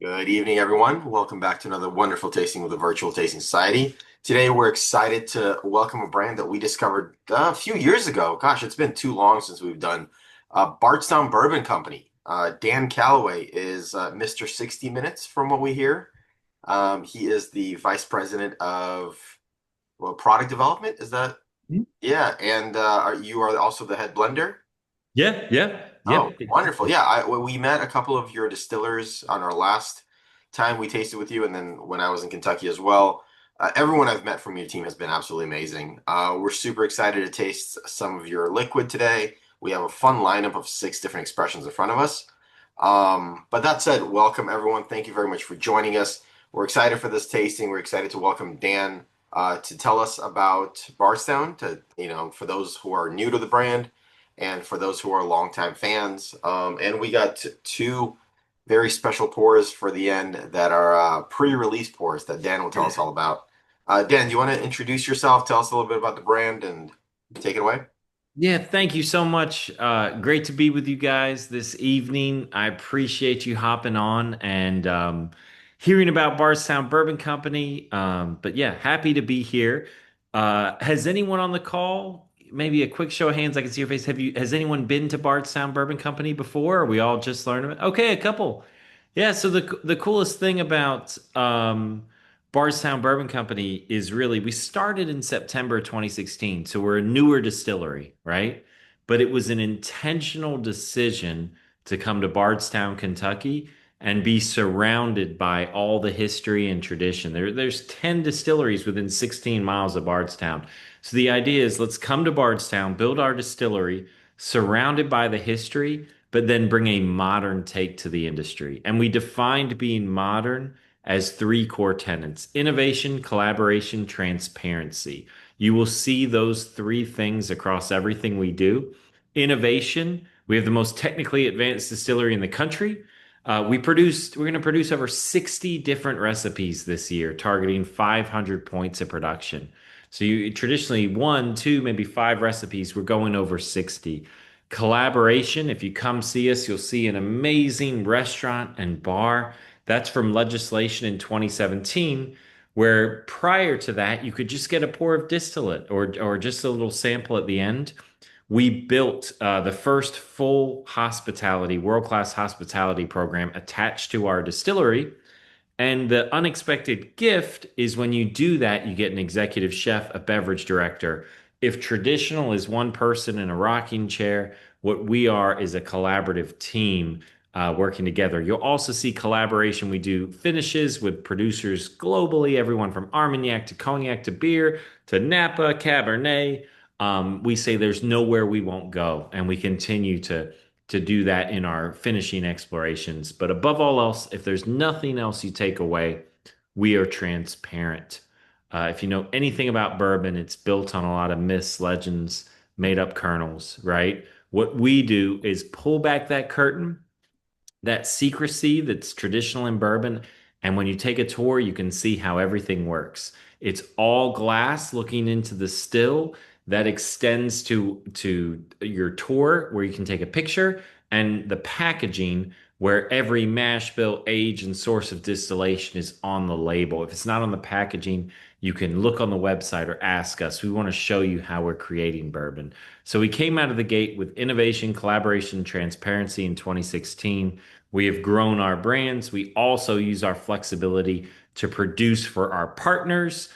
Good evening, everyone. Welcome back to another wonderful tasting with the Virtual Tasting Society. Today, we're excited to welcome a brand that we discovered a few years ago. Gosh, it's been too long since we've done Bardstown Bourbon Company. Dan Callaway is Mr. 60 Minutes, from what we hear. He is the vice president of product development. Is that? Mhm. Yeah, and you are also the head blender. Yeah, yeah, Oh, yep. wonderful. Yeah, we met a couple of your distillers on our last time we tasted with you, and then when I was in Kentucky as well. Everyone I've met from your team has been absolutely amazing. We're super excited to taste some of your liquid today. We have a fun lineup of six different expressions in front of us. But that said, welcome everyone. Thank you very much for joining us. We're excited for this tasting. We're excited to welcome Dan to tell us about Bardstown, for those who are new to the brand and for those who are longtime fans. And we got two very special pours for the end that are pre-release pours that Dan will tell us all about. Dan, do you want to introduce yourself? Tell us a little bit about the brand and take it away. Yeah, thank you so much. Great to be with you guys this evening. I appreciate you hopping on and hearing about Bardstown Bourbon Company. But yeah, happy to be here. Has anyone on the call? Maybe a quick show of hands. I can see your face. Has anyone been to Bardstown Bourbon Company before? Or are we all just learning? Okay, a couple. Yeah. So the coolest thing about Bardstown Bourbon Company is really we started in September 2016, so we're a newer distillery, right? But it was an intentional decision to come to Bardstown, Kentucky, and be surrounded by all the history and tradition. There's 10 distilleries within 16 miles of Bardstown. So the idea is let's come to Bardstown, build our distillery, surrounded by the history, but then bring a modern take to the industry. And we defined being modern as three core tenets: innovation, collaboration, transparency. You will see those three things across everything we do. Innovation, we have the most technically advanced distillery in the country. We're going to produce over 60 different recipes this year, targeting 500 points of production. So you traditionally one, two, maybe five recipes. We're going over 60. Collaboration, if you come see us, you'll see an amazing restaurant and bar. That's from legislation in 2017, where prior to that, you could just get a pour of distillate or just a little sample at the end. We built the first full hospitality, world-class hospitality program attached to our distillery. And the unexpected gift is when you do that, you get an executive chef, a beverage director. If traditional is one person in a rocking chair, what we are is a collaborative team working together. You'll also see collaboration. We do finishes with producers globally, everyone from Armagnac to Cognac to beer to Napa, Cabernet. We say there's nowhere we won't go, and we continue to do that in our finishing explorations. But above all else, if there's nothing else you take away, we are transparent. If you know anything about bourbon, it's built on a lot of myths, legends, made up kernels, right? What we do is pull back that curtain, that secrecy that's traditional in bourbon. And when you take a tour, you can see how everything works. It's all glass looking into the still that extends to your tour where you can take a picture, and the packaging where every mash bill, age, and source of distillation is on the label. If it's not on the packaging, you can look on the website or ask us. We want to show you how we're creating bourbon. So we came out of the gate with innovation, collaboration, transparency in 2016. We have grown our brands. We also use our flexibility to produce for our partners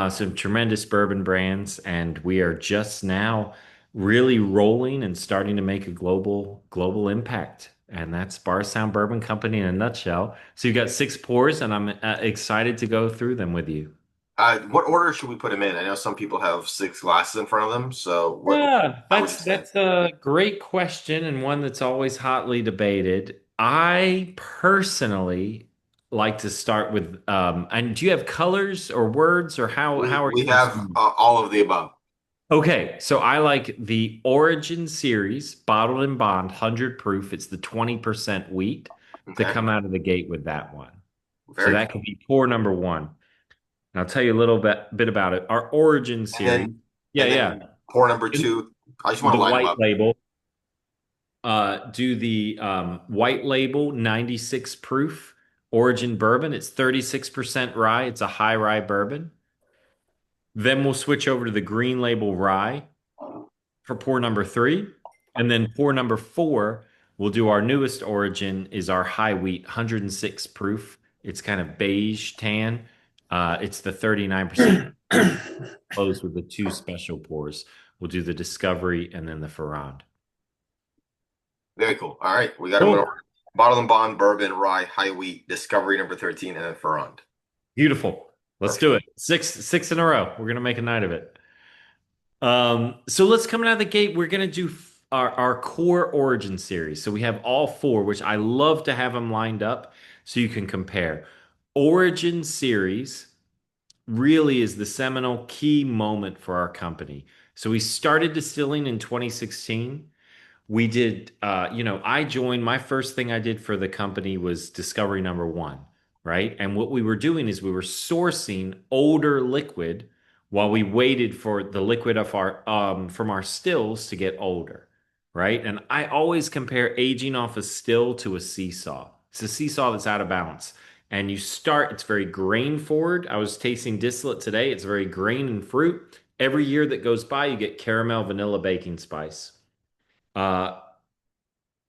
some tremendous bourbon brands, and we are just now really rolling and starting to make a global impact. And that's Bardstown Bourbon Company in a nutshell. So you've got six pours, and I'm excited to go through them with you. What order should we put them in? I know some people have six glasses in front of them, so Yeah, how would you that's say? that's a great question and one that's always hotly debated. I personally like to start with and do you have colors or words or how are We you have all of the above. Okay, so I like the Origin series, bottled and bond, 100 proof. It's the 20% wheat to Okay, come out of the gate with that one. So very that cool. could be pour number one. And I'll tell you a little bit about it. Our Origin And series. then Yeah, and yeah. then pour number two. I just want The to line them white up. label. Do the white label 96 proof Origin bourbon. It's 36% rye. It's a high rye bourbon. Then we'll switch over to the green label rye for pour number three. And then pour number four, we'll do our newest origin is our high wheat 106 proof. It's kind of beige tan. It's the 39% closed with the two special pours. We'll do the Discovery and then the Ferrand. Very cool. All right, we got them in order. Cool. Bottle and Bond, Bourbon, Rye, High Wheat, Discovery number 13, and then Ferrand. Beautiful. Let's Perfect. do it. Six in a row. We're gonna make a night of it. So let's come out of the gate. We're gonna do our core origin series. So we have all four, which I love to have them lined up so you can compare. Origin series really is the seminal key moment for our company. So we started distilling in 2016. We did, I joined, my first thing I did for the company was discovery number one, right? And what we were doing is we were sourcing older liquid while we waited for the liquid of our from our stills to get older, right? And I always compare aging off a still to a seesaw. It's a seesaw that's out of balance. And you start, it's very grain forward. I was tasting distillate today. It's very grain and fruit. Every year that goes by, you get caramel, vanilla, baking spice. Uh,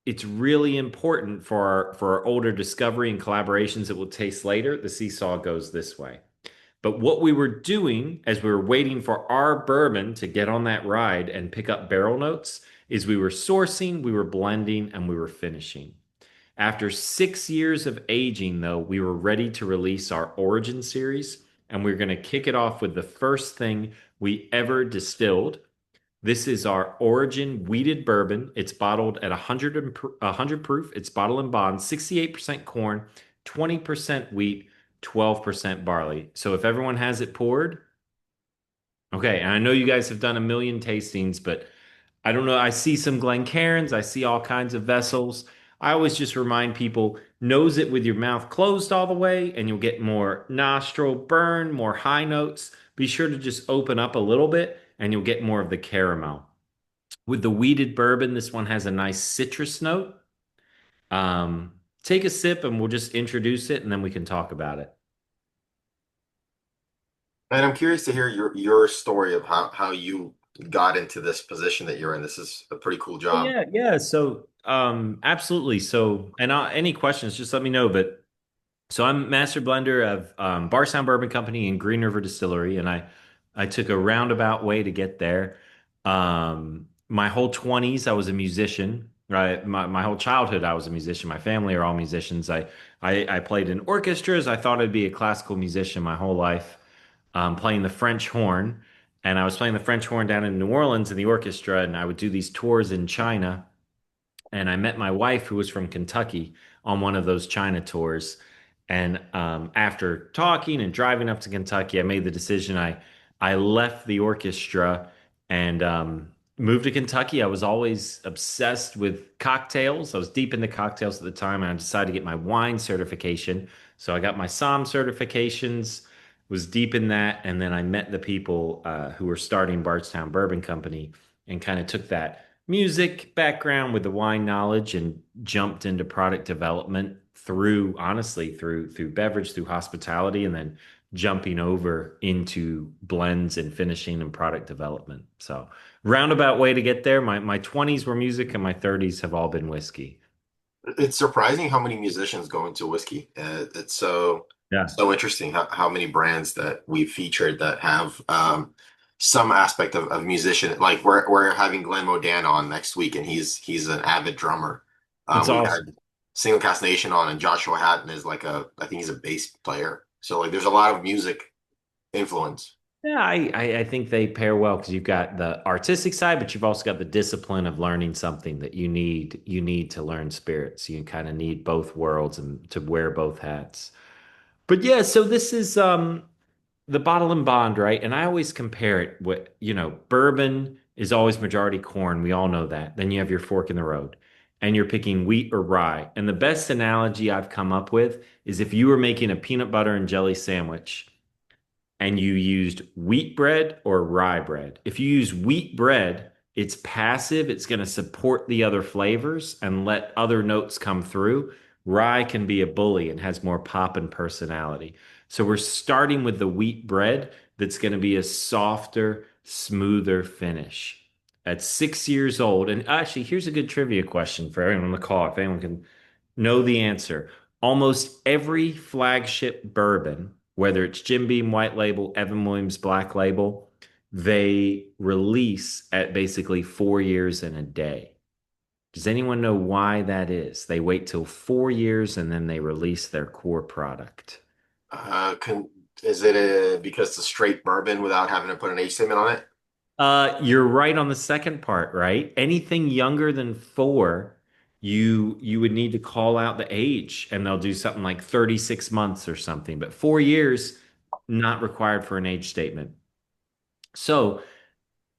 it's really important for our older discovery and collaborations that we'll taste later. The seesaw goes this way. But what we were doing as we were waiting for our bourbon to get on that ride and pick up barrel notes is we were sourcing, we were blending, and we were finishing. After 6 years of aging, though, we were ready to release our Origin series, and we're going to kick it off with the first thing we ever distilled. This is our Origin wheated bourbon. It's bottled at 100 proof. It's bottled and bond, 68% corn, 20% wheat, 12% barley. So if everyone has it poured, okay. And I know you guys have done a million tastings, but I don't know. I see some Glencairns. I see all kinds of vessels. I always just remind people, nose it with your mouth closed all the way, and you'll get more nostril burn, more high notes. Be sure to just open up a little bit, and you'll get more of the caramel. With the wheated bourbon, this one has a nice citrus note. Take a sip, and we'll just introduce it, and then we can talk about it. And I'm curious to hear your story of how you got into this position that you're in. This is a pretty cool Oh, job. yeah, yeah. So, absolutely. So, and any questions, just let me know. But so I'm master blender of Bardstown Bourbon Company and Green River Distillery, and I took a roundabout way to get there. My whole 20s, I was a musician. Right, my whole childhood, I was a musician. My family are all musicians. I played in orchestras. I thought I'd be a classical musician my whole life, playing the French horn. And I was playing the French horn down in New Orleans in the orchestra, and I would do these tours in China and I met my wife, who was from Kentucky, on one of those China tours. And after talking and driving up to Kentucky, I made the decision. I left the orchestra and moved to Kentucky. I was always obsessed with cocktails. I was deep into cocktails at the time, and I decided to get my wine certification. So I got my SOM certifications, was deep in that, and then I met the people who were starting Bardstown Bourbon Company, and kind of took that music background with the wine knowledge and jumped into product development through honestly through beverage, through hospitality, and then jumping over into blends and finishing and product development. So roundabout way to get there. My 20s were music and my 30s have all been whiskey. It's surprising how many musicians go into whiskey. It's Yeah. so interesting how many brands that we've featured that have some aspect of musician. Like we're having Glenn Modan on next week, and he's an avid drummer. It's We've awesome. had Single Cast Nation on, and Joshua Hatton is like I think he's a bass player. So like there's a lot of music influence. Yeah, I think they pair well because you've got the artistic side, but you've also got the discipline of learning something that you need to learn spirits. You kind of need both worlds and to wear both hats. But yeah, so this is the bottle and bond, right? And I always compare it with, bourbon is always majority corn. We all know that. Then you have your fork in the road and you're picking wheat or rye. And the best analogy I've come up with is if you were making a peanut butter and jelly sandwich and you used wheat bread or rye bread. If you use wheat bread, it's passive, it's going to support the other flavors and let other notes come through. Rye can be a bully and has more pop and personality. So we're starting with the wheat bread that's going to be a softer, smoother finish. At 6 years old, and actually, here's a good trivia question for everyone on the call, if anyone can know the answer. Almost every flagship bourbon, whether it's Jim Beam White Label, Evan Williams Black Label, they release at basically 4 years and a day. Does anyone know why that is? They wait till 4 years and then they release their core product. Can, is it because it's a straight bourbon without having to put an age statement on it? You're right on the second part, right? Anything younger than 4, you would need to call out the age, and they'll do something like 36 months or something. But 4 years, not required for an age statement. So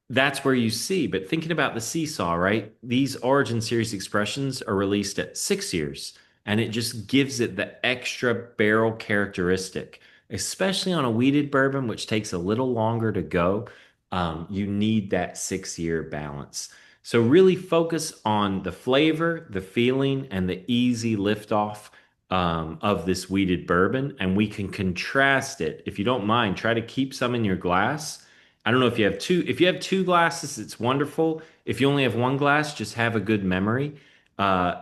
that's where you see. But thinking about the seesaw, right? These Origin Series expressions are released at 6 years, and it just gives it the extra barrel characteristic, especially on a wheated bourbon, which takes a little longer to go. You need that 6 year balance. So really focus on the flavor, the feeling, and the easy liftoff of this wheated bourbon, and we can contrast it. If you don't mind, try to keep some in your glass. I don't know if you have two. If you have two glasses, it's wonderful. If you only have one glass, just have a good memory.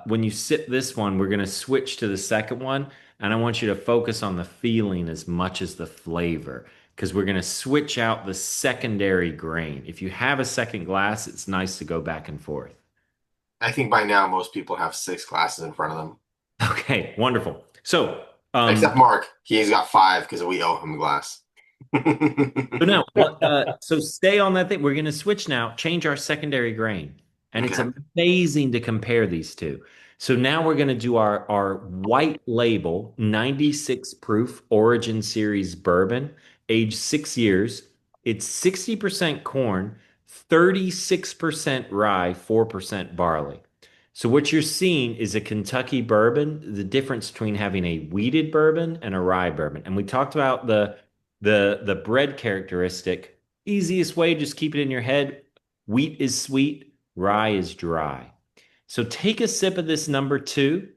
When you sip this one, we're going to switch to the second one, and I want you to focus on the feeling as much as the flavor because we're going to switch out the secondary grain. If you have a second glass, it's nice to go back and forth. I think by now most people have six glasses in front of them. Okay, wonderful. So, Except Mark. He's got five because we owe him a glass. so no, so stay on that thing. We're going to switch now, change our secondary grain. And it's Okay. amazing to compare these two. So now we're going to do our white label 96 proof Origin Series bourbon, aged 6 years. It's 60% corn, 36% rye, 4% barley. So what you're seeing is a Kentucky bourbon, the difference between having a wheated bourbon and a rye bourbon. And we talked about the bread characteristic. Easiest way, just keep it in your head. Wheat is sweet, rye is dry. So take a sip of this number 2,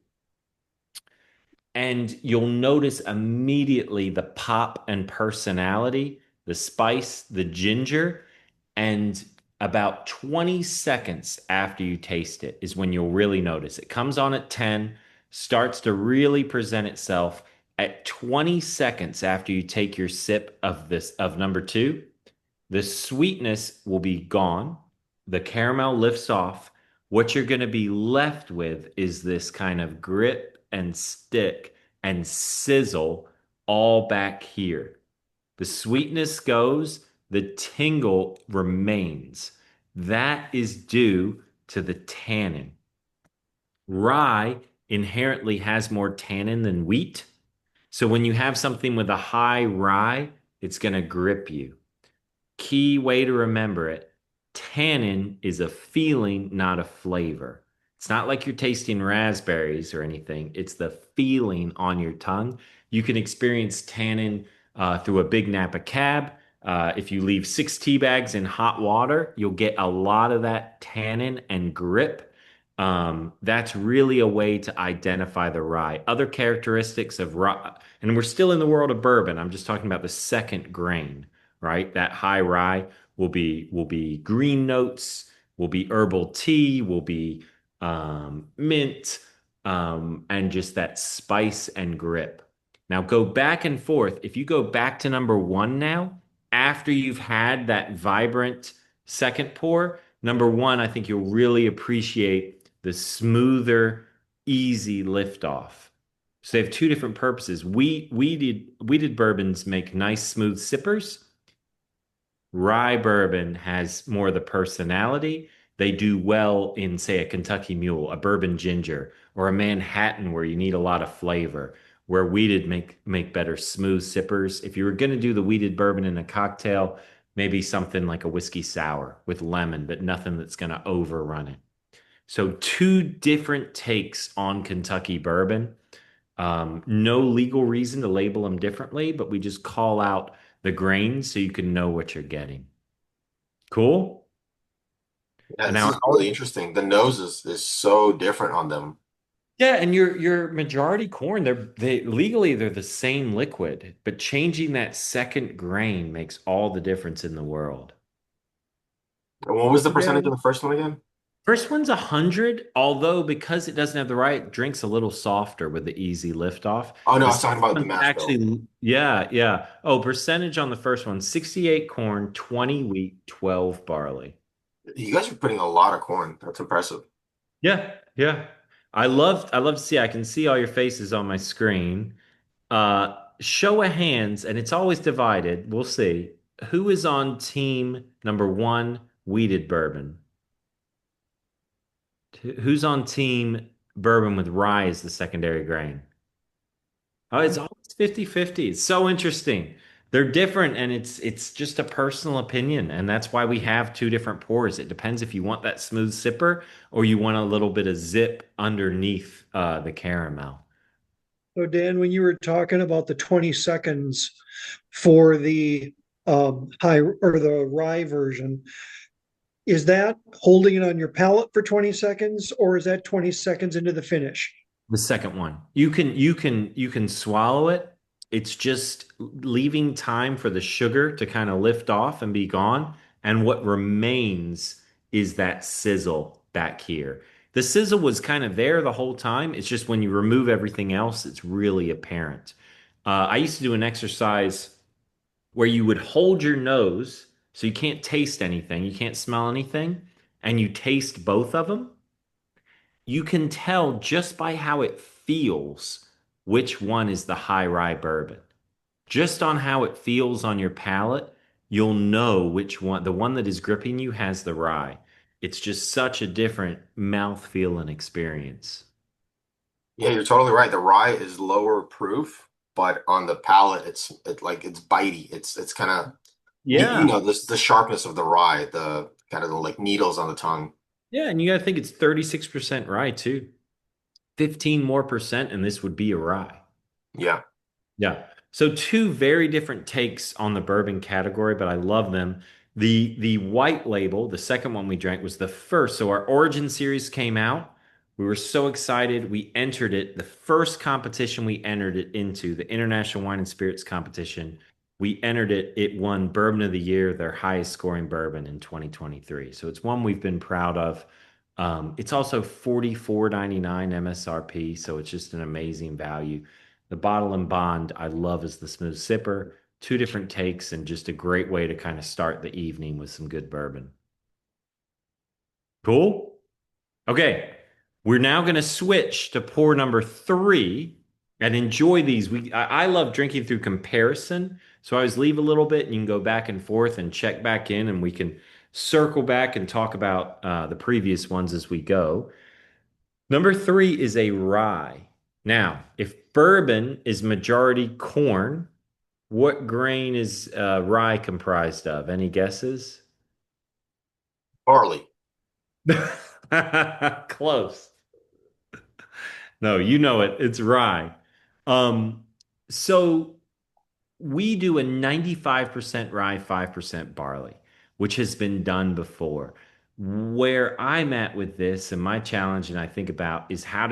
and you'll notice immediately the pop and personality, the spice, the ginger, and about 20 seconds after you taste it is when you'll really notice. It comes on at 10, starts to really present itself at 20 seconds after you take your sip of this of number 2. The sweetness will be gone. The caramel lifts off. What you're going to be left with is this kind of grip and stick and sizzle all back here. The sweetness goes, the tingle remains. That is due to the tannin. Rye inherently has more tannin than wheat. So when you have something with a high rye, it's going to grip you. Key way to remember it: tannin is a feeling, not a flavor. It's not like you're tasting raspberries or anything. It's the feeling on your tongue. You can experience tannin through a Big Napa cab. If you leave 6 tea bags in hot water, you'll get a lot of that tannin and grip. That's really a way to identify the rye. Other characteristics of rye, and we're still in the world of bourbon. I'm just talking about the second grain, right? That high rye will be green notes, will be herbal tea, will be mint, and just that spice and grip. Now go back and forth. If you go back to number 1 now, after you've had that vibrant second pour, number 1, I think you'll really appreciate the smoother, easy liftoff. So they have two different purposes. Weeded bourbons make nice, smooth sippers. Rye bourbon has more of the personality. They do well in, say, a Kentucky Mule, a bourbon ginger, or a Manhattan where you need a lot of flavor, where weeded make better smooth sippers. If you were going to do the weeded bourbon in a cocktail, maybe something like a whiskey sour with lemon, but nothing that's going to overrun it. So two different takes on Kentucky bourbon. No legal reason to label them differently, but we just call out the grains so you can know what you're getting. Cool. Yeah, And this now, is really interesting. The nose is so different on them. Yeah, and your majority corn, they legally they're the same liquid, but changing that second grain makes all the difference in the world. And what was the So percentage Dan, of the first one again? First one's 100, although because it doesn't have the right, drink's a little softer with the easy lift off. Oh no, I The was talking second about the one's mash bill. actually, yeah, yeah. Oh, percentage on the first one, 68 corn, 20 wheat, 12 barley. You guys are putting a lot of corn. That's impressive. Yeah, yeah. I love to see, I can see all your faces on my screen. Show of hands, and it's always divided. We'll see. Who is on team number one, wheated bourbon? Who's on team bourbon with rye as the secondary grain? Oh, it's always 50-50. It's so interesting. They're different and it's just a personal opinion. And that's why we have two different pours. It depends if you want that smooth sipper or you want a little bit of zip underneath the caramel. so Dan, when you were talking about the 20 seconds for the high or the rye version, is that holding it on your palate for 20 seconds or is that 20 seconds into the finish? The second one. You can swallow it. It's just leaving time for the sugar to kind of lift off and be gone. And what remains is that sizzle back here. The sizzle was kind of there the whole time. It's just when you remove everything else, it's really apparent. I used to do an exercise where you would hold your nose so you can't taste anything, you can't smell anything, and you taste both of them. You can tell just by how it feels which one is the high rye bourbon. Just on how it feels on your palate, you'll know which one, the one that is gripping you has the rye. It's just such a different mouthfeel and experience. Yeah, you're totally right. The rye is lower proof, but on the palate, it's bitey. It's kind of you Yeah. know this the sharpness of the rye, the kind of the like needles on the tongue. Yeah, and you got to think it's 36% rye too. 15 more percent, and this would be a rye. Yeah. Yeah. So two very different takes on the bourbon category, but I love them. The white label, the second one we drank was the first. So our Origin series came out. We were so excited. We entered it. The first competition we entered it into, the International Wine and Spirits competition, we entered it. It won Bourbon of the Year, their highest scoring bourbon in 2023. So it's one we've been proud of. It's also 44.99 MSRP, so it's just an amazing value. The bottle and bond I love is the smooth sipper. Two different takes and just a great way to kind of start the evening with some good bourbon. Cool. Okay. We're now going to switch to pour number three and enjoy these. I love drinking through comparison. So I always leave a little bit and you can go back and forth and check back in and we can circle back and talk about the previous ones as we go. Number three is a rye. Now, if bourbon is majority corn, what grain is rye comprised of? Any guesses? Barley. Close. No, you know it. It's rye. Um, so we do a 95% rye, 5% barley, which has been done before. Where I'm at with this and my challenge and I think about is how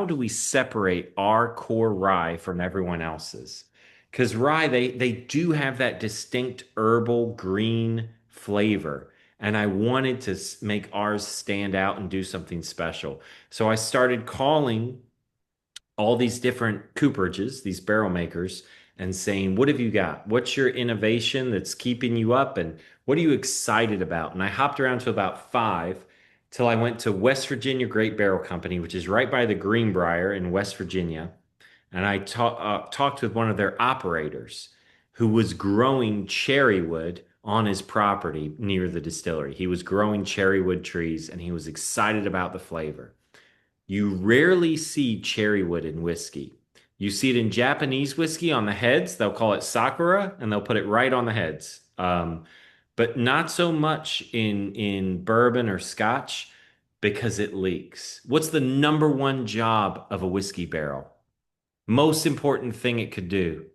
do we separate our core rye from everyone else's? Because rye, they do have that distinct herbal green flavor. And I wanted to make ours stand out and do something special. So I started calling all these different cooperages, these barrel makers, and saying, what have you got? What's your innovation that's keeping you up? And what are you excited about? And I hopped around to about five till I went to West Virginia Great Barrel Company, which is right by the Greenbrier in West Virginia. And I talked with one of their operators who was growing cherry wood on his property near the distillery. He was growing cherry wood trees and he was excited about the flavor. You rarely see cherry wood in whiskey. You see it in Japanese whiskey on the heads. They'll call it sakura, and they'll put it right on the heads. But not so much in bourbon or scotch because it leaks. What's the number one job of a whiskey barrel? Most important thing it could do.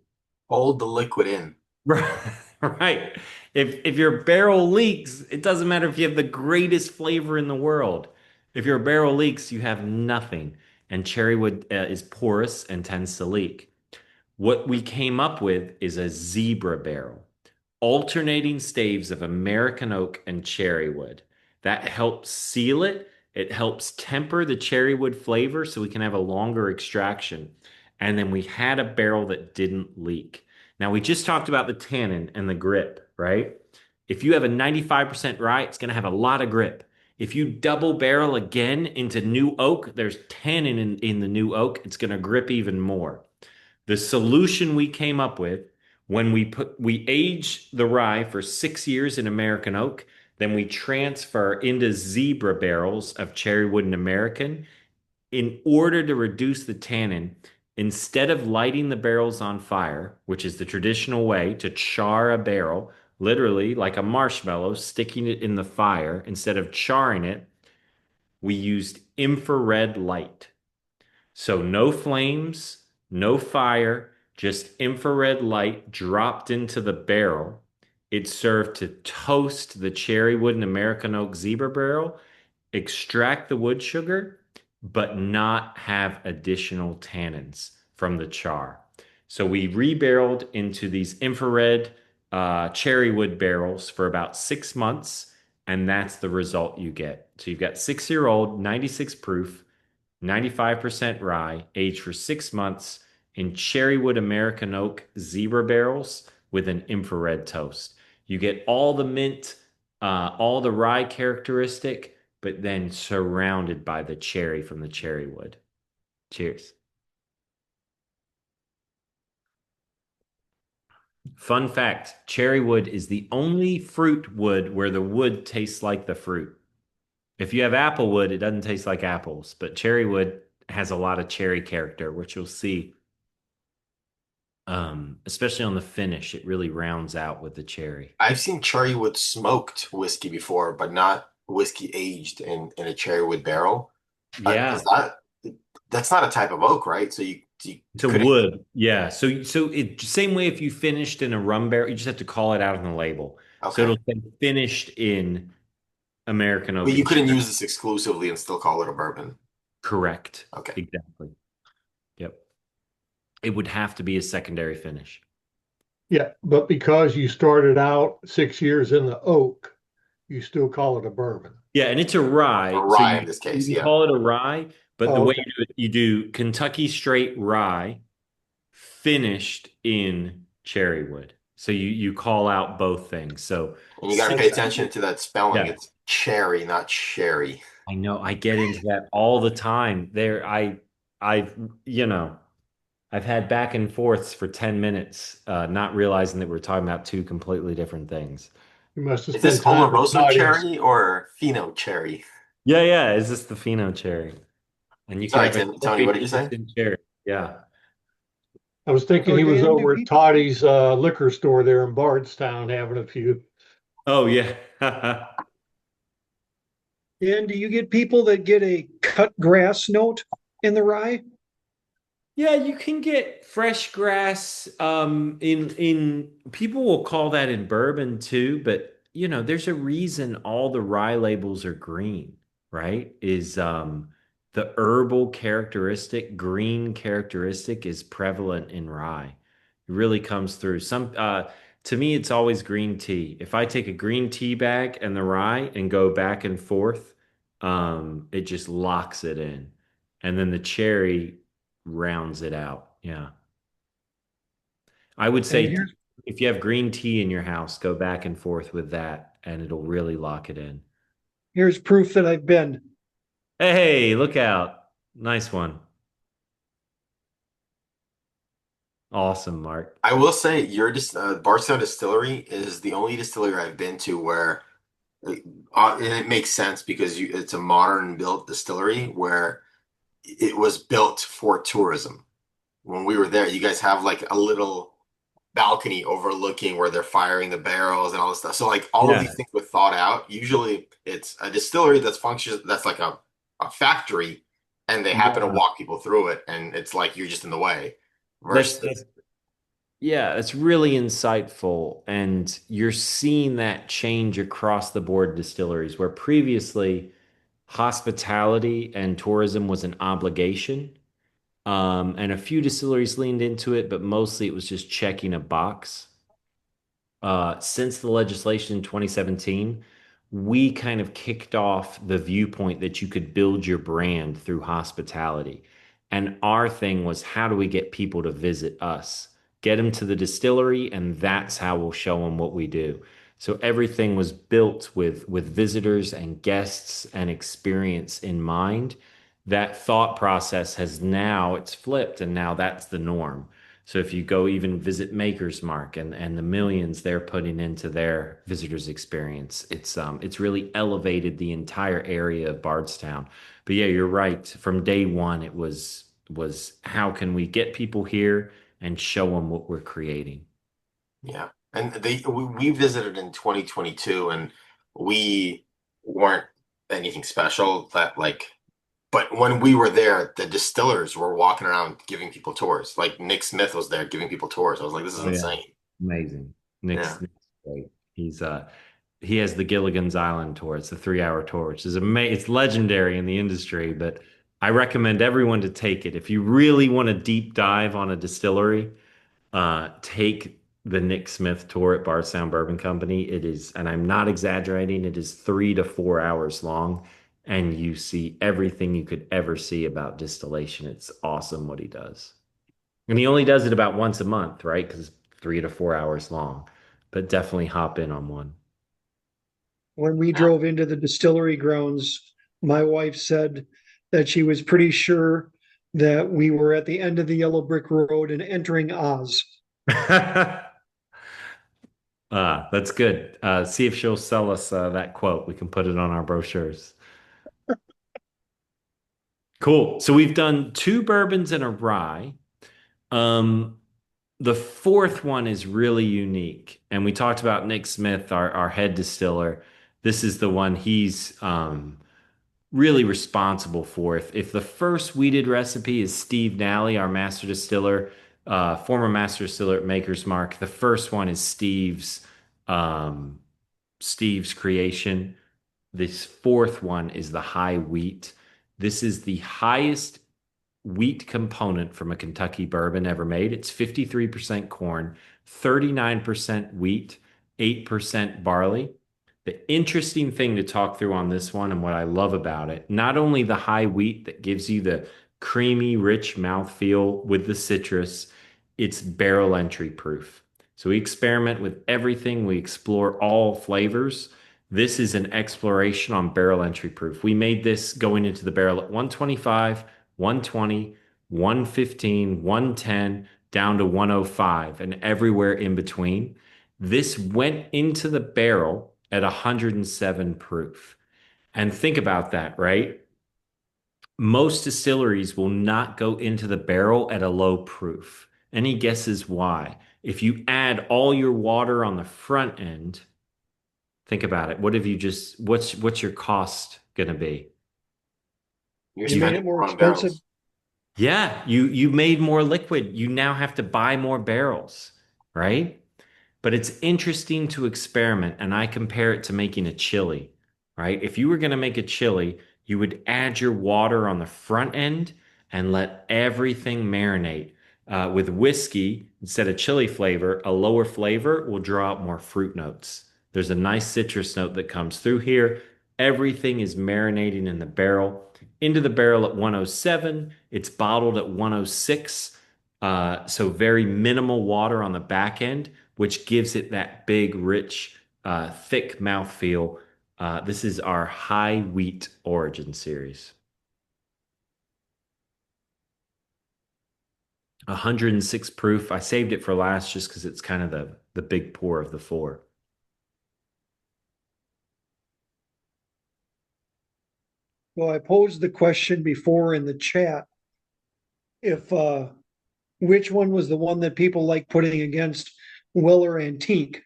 Hold the liquid in. Right. Right. If your barrel leaks, it doesn't matter if you have the greatest flavor in the world. If your barrel leaks, you have nothing. and cherry wood is porous and tends to leak. What we came up with is a zebra barrel, alternating staves of American oak and cherry wood. That helps seal it. It helps temper the cherry wood flavor so we can have a longer extraction. And then we had a barrel that didn't leak. Now, we just talked about the tannin and the grip, right? If you have a 95% rye, it's going to have a lot of grip. If you double barrel again into new oak, there's tannin in the new oak. It's going to grip even more. The solution we came up with when we age the rye for 6 years in American oak, then we transfer into zebra barrels of cherry wood and American in order to reduce the tannin. Instead of lighting the barrels on fire, which is the traditional way to char a barrel, literally like a marshmallow, sticking it in the fire, instead of charring it, we used infrared light. So no flames, no fire, just infrared light dropped into the barrel. It served to toast the cherry wood and American oak zebra barrel, extract the wood sugar, but not have additional tannins from the char. So we rebarreled into these infrared cherry wood barrels for about 6 months, and that's the result you get. So you've got 6 year old, 96 proof, 95% rye, aged for 6 months in cherrywood American oak zebra barrels with an infrared toast. You get all the mint, all the rye characteristic, but then surrounded by the cherry from the cherry wood. Cheers. Fun fact, cherry wood is the only fruit wood where the wood tastes like the fruit. If you have apple wood, it doesn't taste like apples, but cherry wood has a lot of cherry character, which you'll see, especially on the finish. It really rounds out with the cherry. I've seen cherrywood smoked whiskey before, but not whiskey aged in a cherrywood barrel. Is Yeah, that's not a type of oak, right? So you to couldn't, wood. Yeah, so it same way if you finished in a rum barrel, you just have to call it out on the label. So okay, it'll say finished in American but oak you and couldn't cherry. use this exclusively and still call it a bourbon. Correct. Okay. Exactly. Yep. It would have to be a secondary finish. Yeah, but because you started out 6 years in the oak, you still call it a bourbon. Yeah, and it's a rye. Or So rye you, in this you case, can yeah. call it a rye, but the Oh, way okay. you do it, you do Kentucky straight rye finished in cherrywood. So you call out both things. So And you got to pay 6 years. attention to that spelling. Yeah, It's cherry, not sherry. I know. I get into that all the time. I've, I've had back and forths for 10 minutes, not realizing that we're talking about two completely different things. You must have Is this spent time with Oloroso Toddy's. cherry or Fino cherry? Yeah, yeah. Is this the Fino cherry? And you can Sorry, have a Tony, what did you cherry say? in cherry. Yeah. I was thinking So he was Dan, do over at people Toddy's liquor store there in Bardstown having a few. Oh, yeah. Dan, do you get people that get a cut grass note in the rye? Yeah, you can get fresh grass in people will call that in bourbon too, but there's a reason all the rye labels are green, right? Is the herbal characteristic, green characteristic is prevalent in rye. It really comes through. Some to me it's always green tea. If I take a green tea bag and the rye and go back and forth, it just locks it in. And then the cherry rounds it out. Yeah. I would And say here's if you have green tea in your house, go back and forth with that and it'll really lock it in. here's proof that I've been. Hey, look out. Nice one. Awesome, Mark. I will say your Bardstown Distillery is the only distillery I've been to where, and it makes sense because it's a modern built distillery where it was built for tourism. When we were there, you guys have like a little balcony overlooking where they're firing the barrels and all this stuff. So like all of Yeah. these things were thought out. Usually it's a distillery that's functions that's like a factory and they happen to Yeah. walk people through it and it's like you're just in the way. That's, Versus that's yeah, that's really insightful. And you're seeing that change across the board distilleries where previously hospitality and tourism was an obligation. And a few distilleries leaned into it, but mostly it was just checking a box. Since the legislation in 2017, we kind of kicked off the viewpoint that you could build your brand through hospitality. And our thing was, how do we get people to visit us? Get them to the distillery, and that's how we'll show them what we do. So everything was built with visitors and guests and experience in mind. That thought process has now it's flipped, and now that's the norm. So if you go even visit Maker's Mark and the millions they're putting into their visitors experience, it's really elevated the entire area of Bardstown. But yeah, you're right. From day one, it was how can we get people here and show them what we're creating? Yeah. And we visited in 2022 and we weren't anything special that like, but when we were there, the distillers were walking around giving people tours. Like Nick Smith was there giving people tours. I was like, this is Oh yeah, insane. amazing. Yeah. Nick's great. He has the Gilligan's Island tour. It's a 3 hour tour, which is amazing. It's legendary in the industry, but I recommend everyone to take it. If you really want a deep dive on a distillery, take the Nick Smith tour at Bardstown Bourbon Company. It is, and I'm not exaggerating, it is 3 to 4 hours long, and you see everything you could ever see about distillation. It's awesome what he does. And he only does it about once a month, right? Because it's 3 to 4 hours long. But definitely hop in on one. When we drove into the distillery grounds, my wife said that she was pretty sure that we were at the end of the yellow brick road and entering Oz. That's good. See if she'll sell us that quote. We can put it on our brochures. Cool. So we've done two bourbons and a rye. Um, the fourth one is really unique. And we talked about Nick Smith, our head distiller. This is the one he's really responsible for. If the first weeded recipe is Steve Nally, our master distiller, former master distiller at Maker's Mark, the first one is um, Steve's creation. This fourth one is the high wheat. This is the highest wheat component from a Kentucky bourbon ever made. It's 53% corn, 39% wheat, 8% barley. The interesting thing to talk through on this one and what I love about it, not only the high wheat that gives you the creamy, rich mouthfeel with the citrus, it's barrel entry proof. So we experiment with everything, we explore all flavors. This is an exploration on barrel entry proof. We made this going into the barrel at 125, 120, 115, 110, down to 105, and everywhere in between. This went into the barrel at 107 proof. And think about that, right? Most distilleries will not go into the barrel at a low proof. Any guesses why? If you add all your water on the front end, think about it. What's your cost going to be? You're You made spending it more more on expensive. barrels. Yeah, you made more liquid. You now have to buy more barrels, right? But it's interesting to experiment, and I compare it to making a chili, right? If you were going to make a chili, you would add your water on the front end and let everything marinate. With whiskey, instead of chili flavor, a lower flavor will draw out more fruit notes. There's a nice citrus note that comes through here. Everything is marinating in the barrel. Into the barrel at 107. It's bottled at 106. So very minimal water on the back end, which gives it that big, rich, thick mouthfeel. This is our high wheat origin series. 106 proof. I saved it for last just because it's kind of the big pour of the four. Well, I posed the question before in the chat if which one was the one that people like putting against Weller Antique.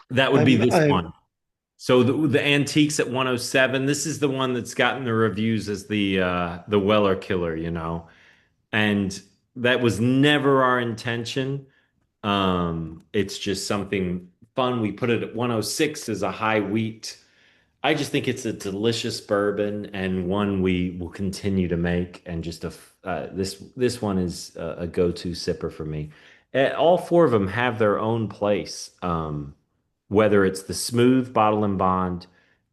That would be I'm this I one. So the antiques at 107. This is the one that's gotten the reviews as the Weller killer, you know. And that was never our intention. It's just something fun. We put it at 106 as a high wheat. I just think it's a delicious bourbon and one we will continue to make. And just this one is a go-to sipper for me. All four of them have their own place. Whether it's the smooth bottle and bond,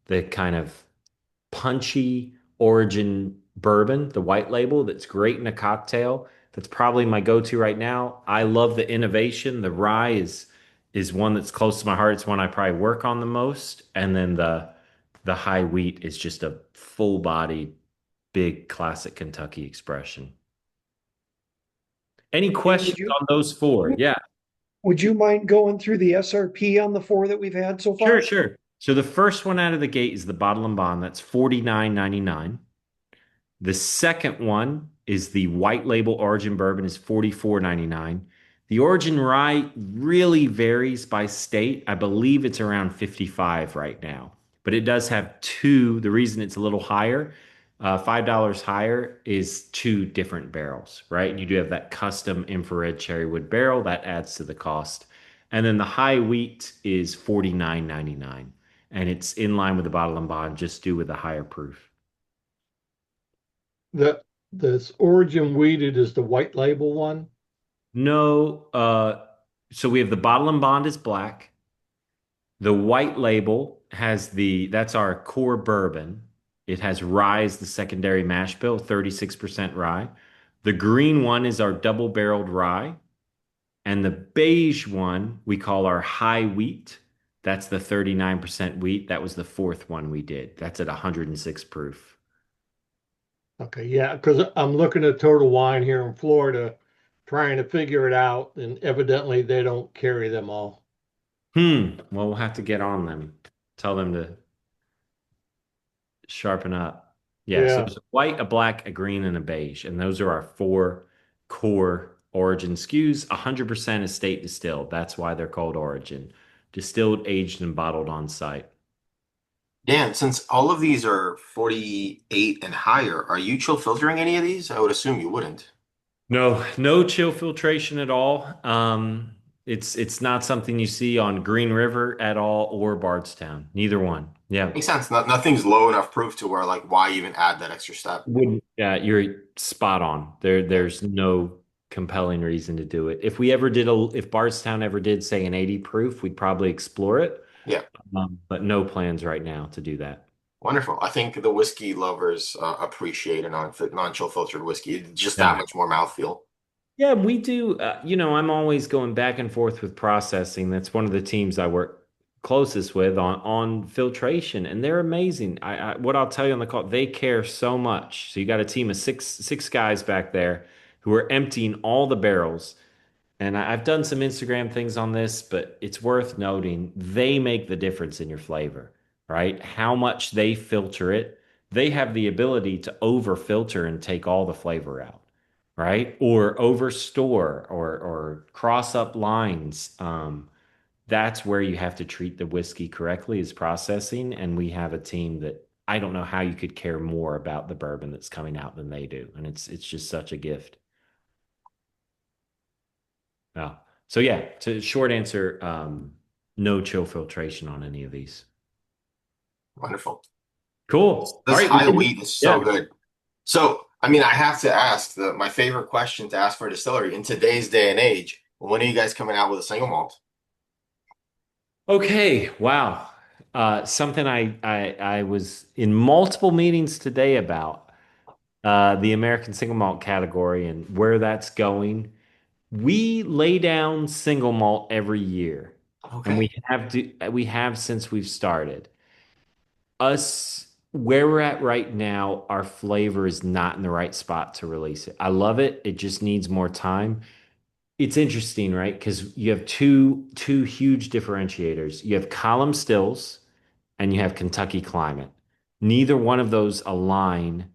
the kind of punchy origin bourbon, the white label that's great in a cocktail. That's probably my go-to right now. I love the innovation. The rye is one that's close to my heart. It's one I probably work on the most. And then the high wheat is just a full body, big classic Kentucky expression. Any Dan, questions on those four? Yeah, would you mind going through the SRP on the four that we've had so sure, far? sure. So the first one out of the gate is the bottle and bond. That's 49.99. The second one is the white label origin bourbon is 44.99. The origin rye really varies by state. I believe it's around 55 right now, but it does have two. The reason it's a little higher, $5 higher, is two different barrels, right? You do have that custom infrared cherry wood barrel that adds to the cost. And then the high wheat is 49.99, and it's in line with the bottle and bond, just due with the higher proof. The this origin weeded is the white label one. No, so we have the bottle and bond is black. The white label has that's our core bourbon. It has rye as the secondary mash bill, 36% rye. The green one is our double barreled rye. And the beige one we call our high wheat. That's the 39% wheat. That was the fourth one we did. That's at 106 proof. Okay, yeah, because I'm looking at Total Wine here in Florida, trying to figure it out, and evidently they don't carry them all. Well, we'll have to get on them. Tell them to sharpen up. Yeah, so Yeah. there's a white, a black, a green, and a beige. And those are our four core origin SKUs. 100% estate distilled. That's why they're called origin. Distilled, aged, and bottled on site. Dan, since all of these are 48 and higher, are you chill filtering any of these? I would assume you wouldn't. No, no chill filtration at all. It's not something you see on Green River at all or Bardstown. Neither one. Yeah. Makes sense. Nothing's low enough proof to where like why even add that extra step? Wouldn't. Yeah, you're spot on. There's no compelling reason to do it. If Bardstown ever did say an 80 proof, we'd probably explore it. Yeah, But no plans right now to do that. wonderful. I think the whiskey lovers appreciate a non-chill filtered whiskey. It's just that Yeah. much more mouthfeel. Yeah, we do. I'm always going back and forth with processing. That's one of the teams I work closest with on filtration, and they're amazing. What I'll tell you on the call, they care so much. So you got a team of six guys back there who are emptying all the barrels. And I've done some Instagram things on this, but it's worth noting they make the difference in your flavor, right? How much they filter it. They have the ability to over filter and take all the flavor out, right? Or over store or cross up lines. That's where you have to treat the whiskey correctly is processing. And we have a team that I don't know how you could care more about the bourbon that's coming out than they do. And it's just such a gift. Yeah. So yeah, to short answer, no chill filtration on any of these. Wonderful. Cool. All This right. high wheat is so Yeah. good. So, I mean, I have to ask my favorite question to ask for a distillery in today's day and age. When are you guys coming out with a single malt? Okay. Wow. Something I was in multiple meetings today about the American single malt category and where that's going. We lay down single malt every year, and Okay. we have since we've started. Us where we're at right now, our flavor is not in the right spot to release it. I love it. It just needs more time. It's interesting, right? Because you have two huge differentiators. You have column stills and you have Kentucky climate. Neither one of those align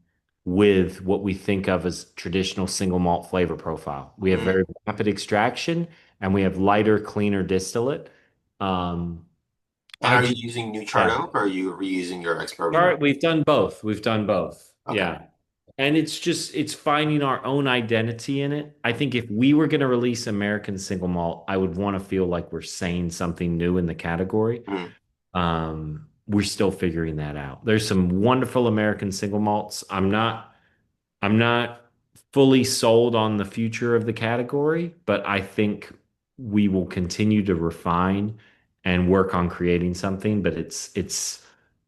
with what we think of as traditional single malt flavor profile. We have Mm. very rapid extraction and we have lighter, cleaner distillate. Um, And I are you just using new charred yeah. oak or are you reusing your All ex-bourbon? right, we've done both. We've done both. Okay. Yeah. And it's finding our own identity in it. I think if we were going to release American single malt, I would want to feel like we're saying something new in the category. Mm. we're still figuring that out. There's some wonderful American single malts. I'm not fully sold on the future of the category, but I think we will continue to refine and work on creating something, but it's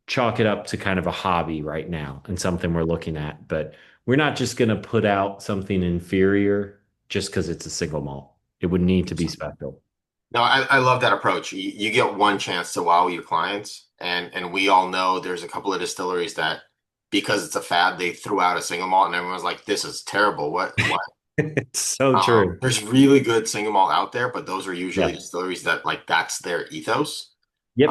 chalk it up to kind of a hobby right now and something we're looking at. But we're not just going to put out something inferior just because it's a single malt. It would need to be special. No, I love that approach. You get one chance to wow your clients, and we all know there's a couple of distilleries that because it's a fad, they threw out a single malt, and everyone's like, "This is terrible. What?" It's so true. There's really good single malt out there, but those are usually Yeah. distilleries that like that's their ethos. Yep.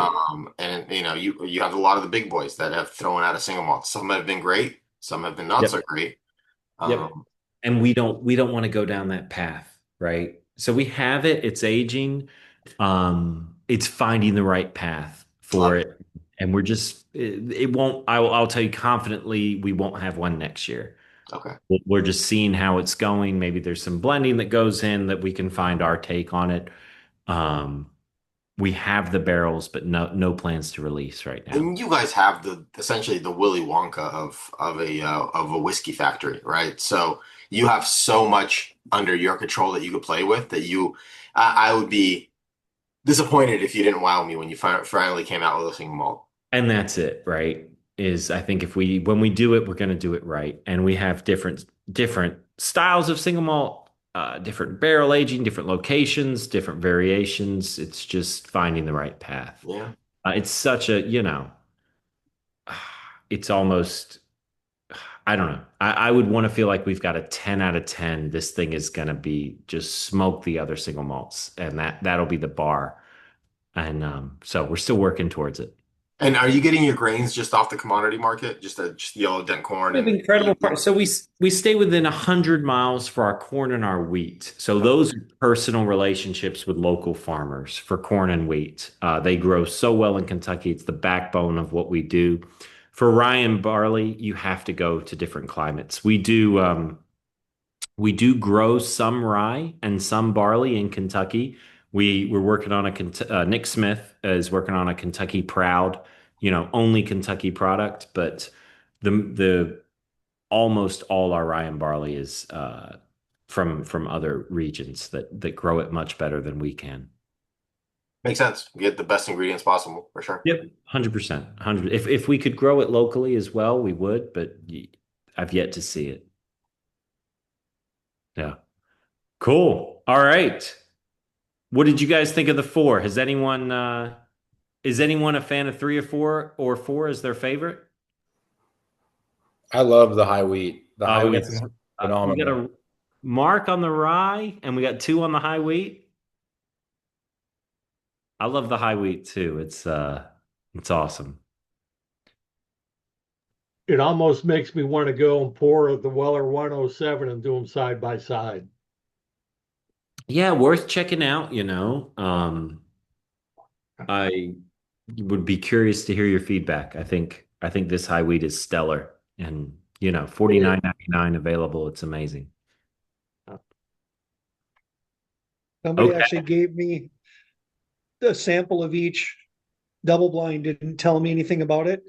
And you have a lot of the big boys that have thrown out a single malt. Some have been great, some have been not so Yep. great. Yep. Um, And we don't want to go down that path, right? So we have it, it's aging. It's finding the right path for love it. it. And it won't, I'll tell you confidently, we won't have one next year. Okay. We're just seeing how it's going. Maybe there's some blending that goes in that we can find our take on it. Um, we have the barrels, but no plans to release right now. And you guys have the essentially the Willy Wonka of a whiskey factory, right? So you have so much under your control that you could play with that I would be disappointed if you didn't wow me when you finally came out with a single malt. And that's it, right? Is I think if when we do it, we're going to do it right. And we have different styles of single malt, different barrel aging, different locations, different variations. It's just finding the right path. Yeah. It's such a, it's almost, I don't know. I would want to feel like we've got a 10 out of 10. This thing is going to be just smoke the other single malts, and that'll be the bar. And so we're still working towards it. And are you getting your grains just off the commodity market, just yellow dent corn We have and incredible part. So we stay within 100 miles for our corn and our wheat. So those are personal relationships with local farmers for corn and wheat. They grow so well in Kentucky. It's the backbone of what we do. For rye and barley, you have to go to different climates. We do grow some rye and some barley in Kentucky. We're working on Nick Smith is working on a Kentucky Proud, only Kentucky product, but the almost all our rye and barley is from other regions that grow it much better than we can. makes sense. Get the best ingredients possible for sure. Yep, 100%. 100. If we could grow it locally as well, we would, but I've yet to see it. Yeah. Cool. All right. What did you guys think of the four? Is anyone a fan of three or four as their favorite? I love the high wheat. The high We got wheat's we got phenomenal. a mark on the rye and we got two on the high wheat. I love the high wheat too. It's awesome. It almost makes me want to go and pour the Weller 107 and do them side by side. Yeah, worth checking out, I would be curious to hear your feedback. I think this high wheat is stellar and 49.99 available. It's amazing. Somebody Okay. actually gave me a sample of each. Double blind didn't tell me anything about it.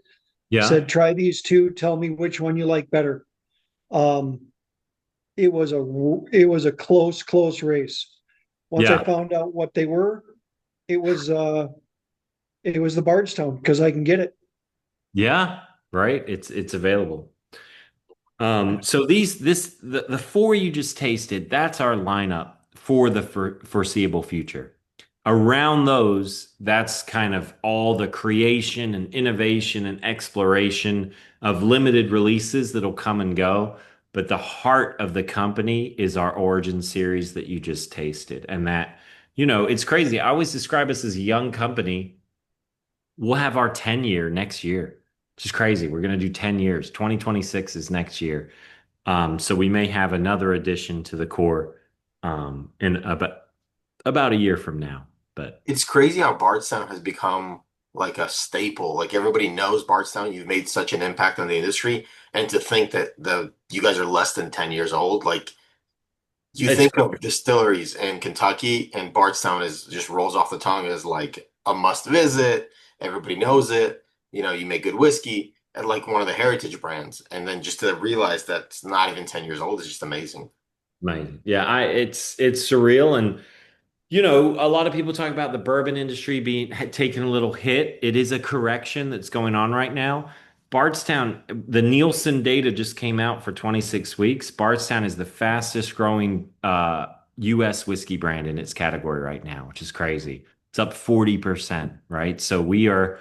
Yeah. Said, try these two, tell me which one you like better. Um, it was a close race. Once Yeah. I found out what they were, it was the Bardstown because I can get it. Yeah, right. It's available. So the four you just tasted, that's our lineup for the foreseeable future. Around those, that's kind of all the creation and innovation and exploration of limited releases that'll come and go. But the heart of the company is our Origin series that you just tasted. And it's crazy. I always describe us as a young company. We'll have our 10-year next year. Which is crazy. We're going to do 10 years. 2026 is next year. So we may have another addition to the core in about a year from now. But It's crazy how Bardstown has become like a staple. Like everybody knows Bardstown. You've made such an impact on the industry, and to think that you guys are less than 10 years old, like you it's think of distilleries in Kentucky, and Bardstown is just rolls off the tongue as like a must visit. Everybody knows it. you make good whiskey at like one of the heritage brands, and then just to realize that it's not even 10 years old is just amazing. Amazing. Yeah, it's surreal. And a lot of people talk about the bourbon industry being taking a little hit. It is a correction that's going on right now. Bardstown, the Nielsen data just came out for 26 weeks. Bardstown is the fastest growing US whiskey brand in its category right now, which is crazy. It's up 40%, right? So we are,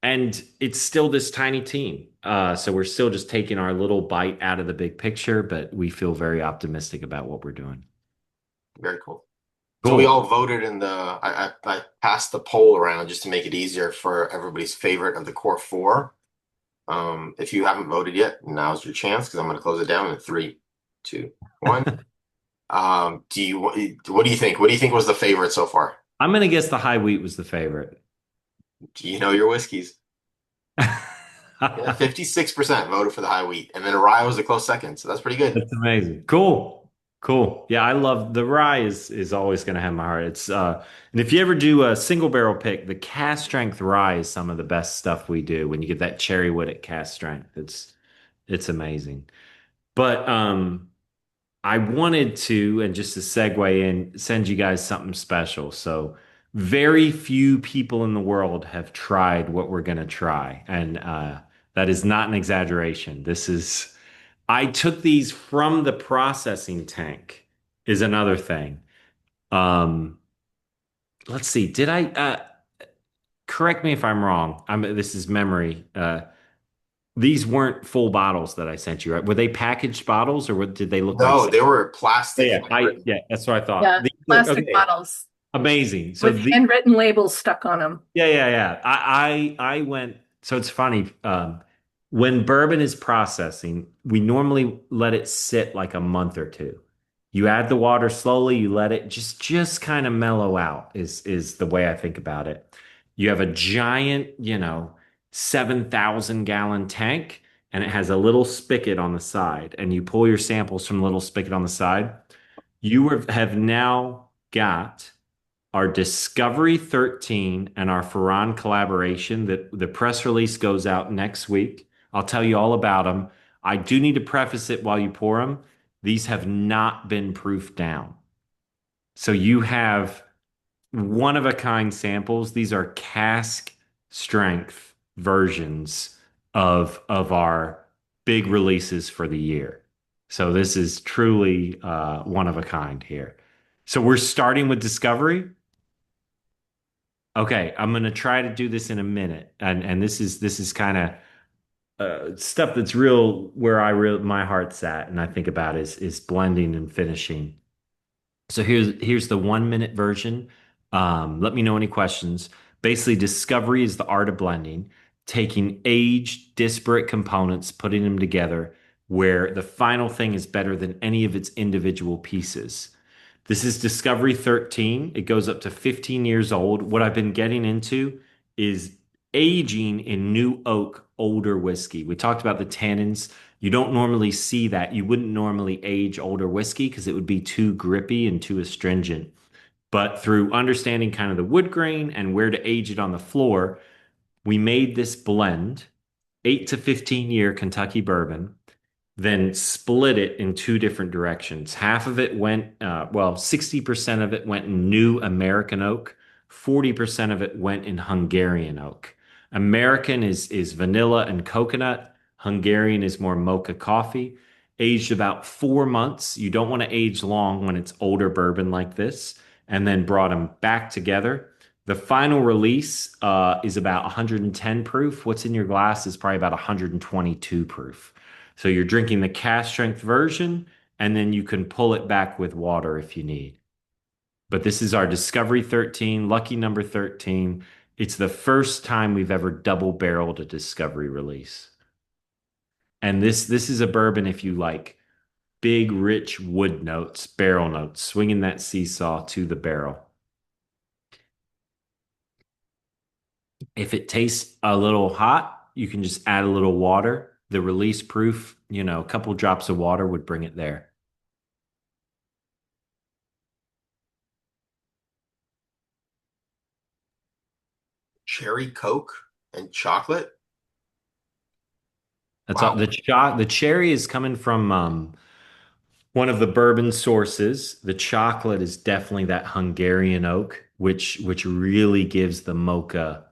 and it's still this tiny team. So we're still just taking our little bite out of the big picture, but we feel very optimistic about what we're doing. Very cool. So we Cool. all voted in I passed the poll around just to make it easier for everybody's favorite of the core four. If you haven't voted yet, now's your chance because I'm going to close it down in three, two, one. What do you think? What do you think was the favorite so far? I'm gonna guess the high wheat was the favorite. Do you know your whiskeys? Yeah, 56% voted for the high wheat, and then rye was a close second, so that's pretty good. That's amazing. Cool. Cool. Yeah, I love the rye is always gonna have my heart. It's and if you ever do a single barrel pick, the cast strength rye is some of the best stuff we do when you get that cherry wood at cast strength. It's amazing. But I wanted to, and just to segue in, send you guys something special. So, very few people in the world have tried what we're going to try. And that is not an exaggeration. I took these from the processing tank, is another thing. Um, let's see, did correct me if I'm wrong? This is memory. These weren't full bottles that I sent you, right? Were they packaged bottles or did they look like? No, they were plastic Yeah, handwritten. that's what I thought. Yeah, plastic Okay, bottles amazing. So with handwritten labels stuck on them. yeah. I went. So it's funny. When bourbon is processing, we normally let it sit like a month or two. You add the water slowly. You let it just kind of mellow out. Is the way I think about it. You have a giant, 7,000 gallon tank, and it has a little spigot on the side, and you pull your samples from the little spigot on the side. Have now got our Discovery 13 and our Ferran collaboration that the press release goes out next week. I'll tell you all about them. I do need to preface it while you pour them. These have not been proofed down. So you have one of a kind samples. These are cask strength versions of our big releases for the year. So this is truly one of a kind here. So we're starting with Discovery. Okay, I'm gonna try to do this in a minute, and this is kind of stuff that's real where my heart's at, and I think about is blending and finishing. So here's the 1 minute version. Let me know any questions. Basically, discovery is the art of blending, taking aged, disparate components, putting them together, where the final thing is better than any of its individual pieces. This is Discovery 13. It goes up to 15 years old. What I've been getting into is aging in new oak, older whiskey. We talked about the tannins. You don't normally see that. You wouldn't normally age older whiskey because it would be too grippy and too astringent. But through understanding kind of the wood grain and where to age it on the floor, we made this blend, 8 to 15 year Kentucky bourbon, then split it in two different directions. Half of it went, 60% of it went in new American oak, 40% of it went in Hungarian oak. American is vanilla and coconut. Hungarian is more mocha coffee. Aged about 4 months. You don't want to age long when it's older bourbon like this. And then brought them back together. The final release is about 110 proof. What's in your glass is probably about 122 proof. So you're drinking the cast strength version, and then you can pull it back with water if you need. But this is our Discovery 13, lucky number 13. It's the first time we've ever double barreled a Discovery release. And this is a bourbon if you like big, rich wood notes, barrel notes, swinging that seesaw to the barrel. If it tastes a little hot, you can just add a little water. The release proof, a couple drops of water would bring it there. Cherry Coke and chocolate. That's all. Wow. The cherry is coming from one of the bourbon sources. The chocolate is definitely that Hungarian oak, which really gives the mocha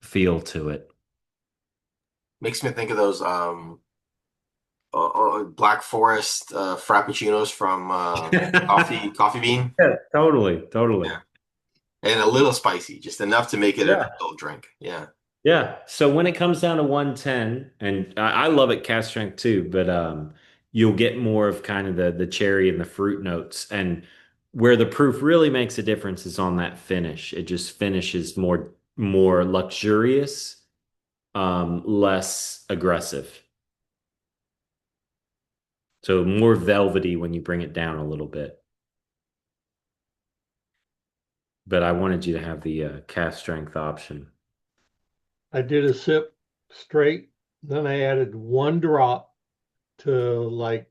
feel to it. Makes me think of those Black Forest frappuccinos from Coffee Bean. Yeah, totally, totally. Yeah. And a little spicy, just enough to make it an Yeah. adult drink. Yeah. Yeah. So when it comes down to 110, and I love it cast strength too, but you'll get more of kind of the cherry and the fruit notes. And where the proof really makes a difference is on that finish. It just finishes more luxurious, less aggressive. So more velvety when you bring it down a little bit. But I wanted you to have the cast strength option. I did a sip straight, then I added one drop to like,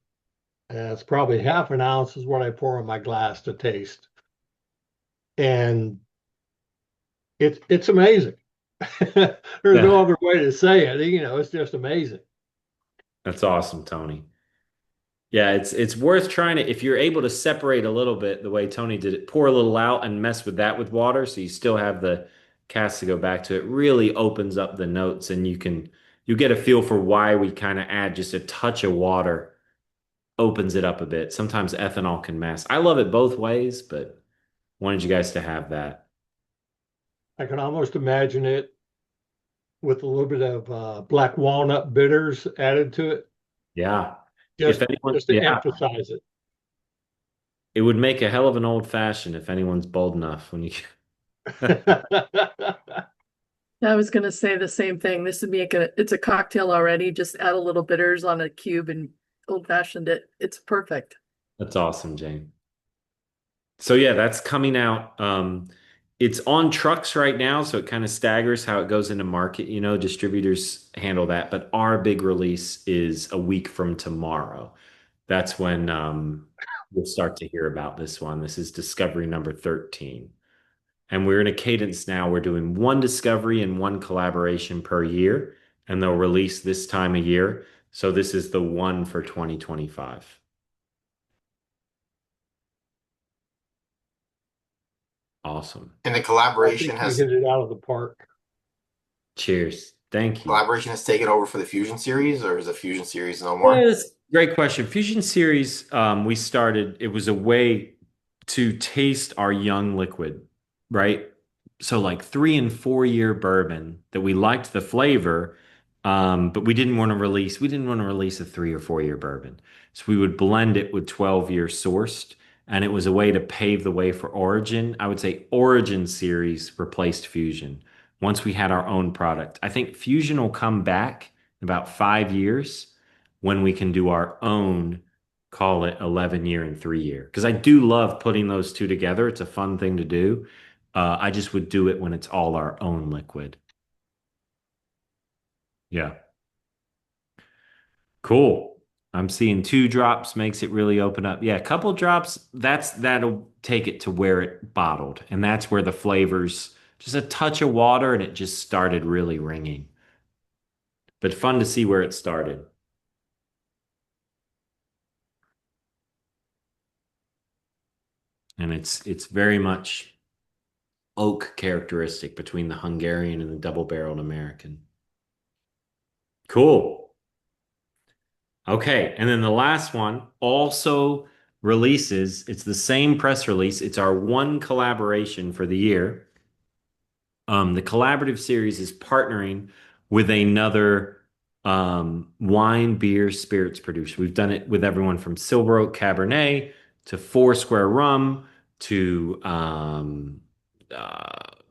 it's probably half an ounce is what I pour in my glass to taste. And it's amazing. There's no Yeah, other way to say it. It's just amazing. that's awesome, Tony. Yeah, it's worth trying to if you're able to separate a little bit the way Tony did it, pour a little out and mess with that with water so you still have the cast to go back to. It really opens up the notes and you get a feel for why we kind of add just a touch of water, opens it up a bit. Sometimes ethanol can mask. I love it both ways, but wanted you guys to have that. I can almost imagine it with a little bit of black walnut bitters added to it, Yeah. If just anyone, just to yeah, emphasize it. it would make a hell of an old fashioned if anyone's bold enough when you I was gonna say the same thing. This would make it's a cocktail already. Just add a little bitters on a cube and old fashioned it. It's perfect. That's awesome, Jane. So yeah, that's coming out. It's on trucks right now, so it kind of staggers how it goes into market. Distributors handle that, but our big release is a week from tomorrow. That's when we'll start to hear about this one. This is discovery number 13. And we're in a cadence now. We're doing one discovery and one collaboration per year, and they'll release this time of year. So this is the one for 2025. Awesome. And the I think you hit it out of the park. Cheers. Thank you. collaboration has taken over for the Fusion series, or is the Fusion series no more? Yes, great question. Fusion Series, we started, it was a way to taste our young liquid, right? So like 3 and 4 year bourbon that we liked the flavor, but we didn't want to release a 3 or 4 year bourbon. So we would blend it with 12 year sourced, and it was a way to pave the way for Origin. I would say Origin series replaced Fusion once we had our own product. I think Fusion will come back in about 5 years when we can do our own, call it 11 year and 3 year. Because I do love putting those two together. It's a fun thing to do. I just would do it when it's all our own liquid. Yeah. Cool. I'm seeing 2 drops makes it really open up. Yeah, a couple drops, that'll take it to where it bottled. And that's where the flavors, just a touch of water, and it just started really ringing. But fun to see where it started. And it's very much oak characteristic between the Hungarian and the double-barreled American. Cool. Okay, and then the last one also releases. It's the same press release. It's our one collaboration for the year. The collaborative series is partnering with another wine, beer, spirits producer. We've done it with everyone from Silver Oak Cabernet to Four Square Rum to uh,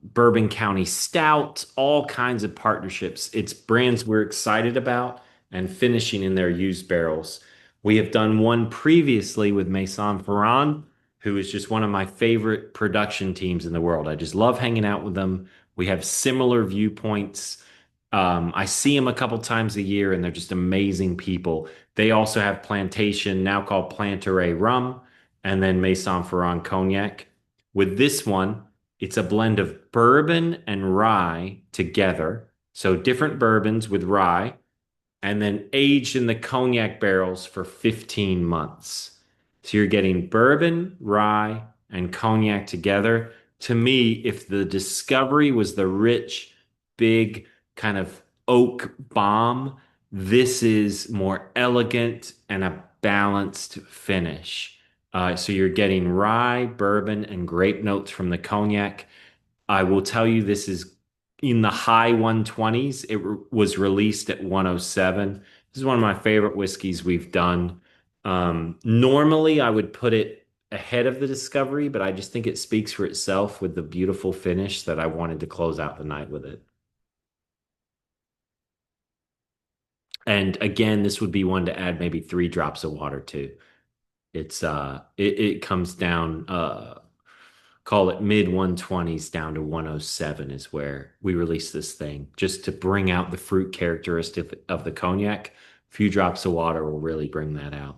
Bourbon County Stout, all kinds of partnerships. It's brands we're excited about and finishing in their used barrels. We have done one previously with Maison Ferrand, who is just one of my favorite production teams in the world. I just love hanging out with them. We have similar viewpoints. I see them a couple times a year, and they're just amazing people. They also have Plantation, now called Plantaray Rum, and then Maison Ferrand Cognac. With this one, it's a blend of bourbon and rye together. So different bourbons with rye. and then aged in the cognac barrels for 15 months. So you're getting bourbon, rye, and cognac together. To me, if the discovery was the rich, big kind of oak bomb, this is more elegant and a balanced finish. So you're getting rye, bourbon, and grape notes from the cognac. I will tell you this is in the high 120s. Was released at 107. This is one of my favorite whiskeys we've done. Normally, I would put it ahead of the Discovery, but I just think it speaks for itself with the beautiful finish that I wanted to close out the night with it. And again, this would be one to add maybe 3 drops of water to. It comes down call it mid 120s down to 107 is where we release this thing just to bring out the fruit characteristic of the cognac. A few drops of water will really bring that out.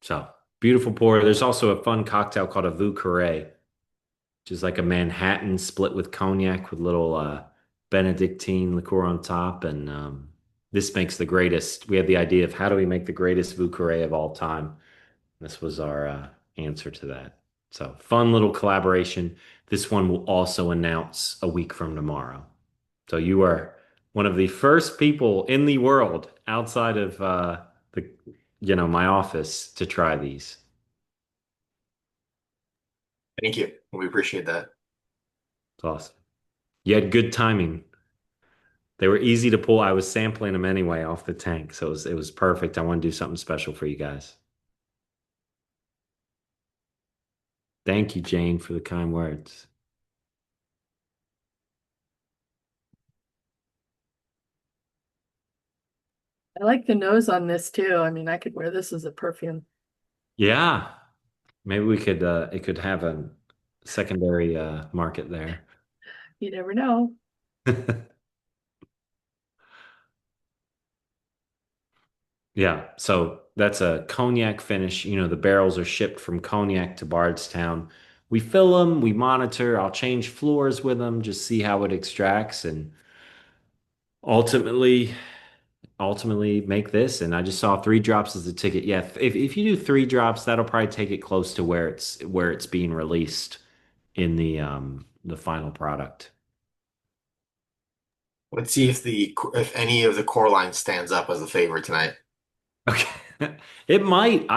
So beautiful pour. There's also a fun cocktail called a Vieux Carré, which is like a Manhattan split with cognac with little Benedictine liqueur on top. And this makes the greatest. We had the idea of how do we make the greatest Vieux Carré of all time. This was our answer to that. So fun little collaboration. This one will also announce a week from tomorrow. So you are one of the first people in the world outside of my office to try these. Thank you. We appreciate that. It's awesome. You had good timing. They were easy to pull. I was sampling them anyway off the tank, so it was perfect. I want to do something special for you guys. Thank you, Jane, for the kind words. I like the nose on this too. I mean, I could wear this as a perfume. Yeah, maybe we could it could have a secondary market there. You never know. Yeah, so that's a cognac finish. The barrels are shipped from Cognac to Bardstown. We fill them, we monitor. I'll change floors with them, just see how it extracts, and ultimately, ultimately make this. And I just saw 3 drops as the ticket. Yeah, if you do 3 drops, that'll probably take it close to where it's being released in the final product. Let's see if any of the core line stands up as a favorite tonight. Okay, it might.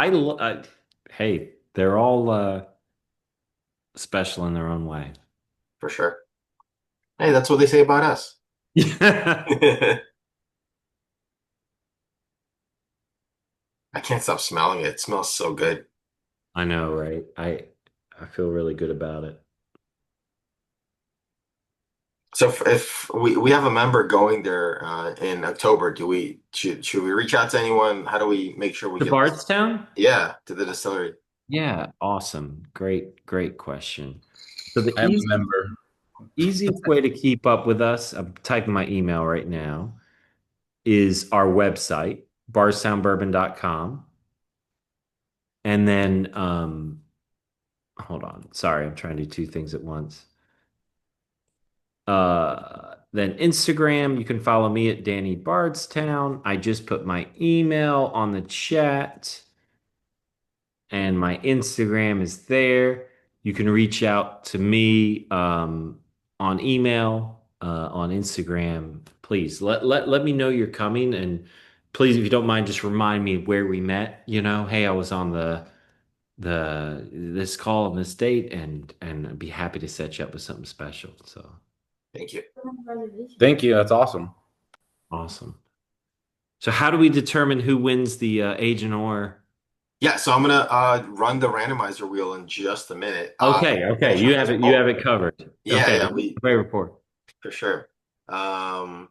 Hey, they're all special in their own way. For sure. Hey, that's what they say about us. Yeah. I can't stop smelling it. It smells so good. I know, right? I feel really good about it. So if we have a member going there in October, should we reach out to anyone? How do we make sure we To get this? Bardstown? Yeah, to the distillery. Yeah, awesome. Great question. So the I am a member. easiest way to keep up with us, I'm typing my email right now, is our website, bardstownbourbon.com. And then hold on. Sorry, I'm trying to do 2 things at once. Then Instagram, you can follow me at Danny Bardstown. I just put my email on the chat, and my Instagram is there. You can reach out to me on email, on Instagram. Please let me know you're coming, and please, if you don't mind, just remind me where we met. Hey, I was on this call on this date, and I'd be happy to set you up with something special. So. Thank you. Thank you. That's awesome. Awesome. So how do we determine who wins the Agent or? Yeah, so I'm gonna run the randomizer wheel in just a minute. Okay. You have it. You have it covered. Yeah, Okay. yeah, Great report. for sure. Um,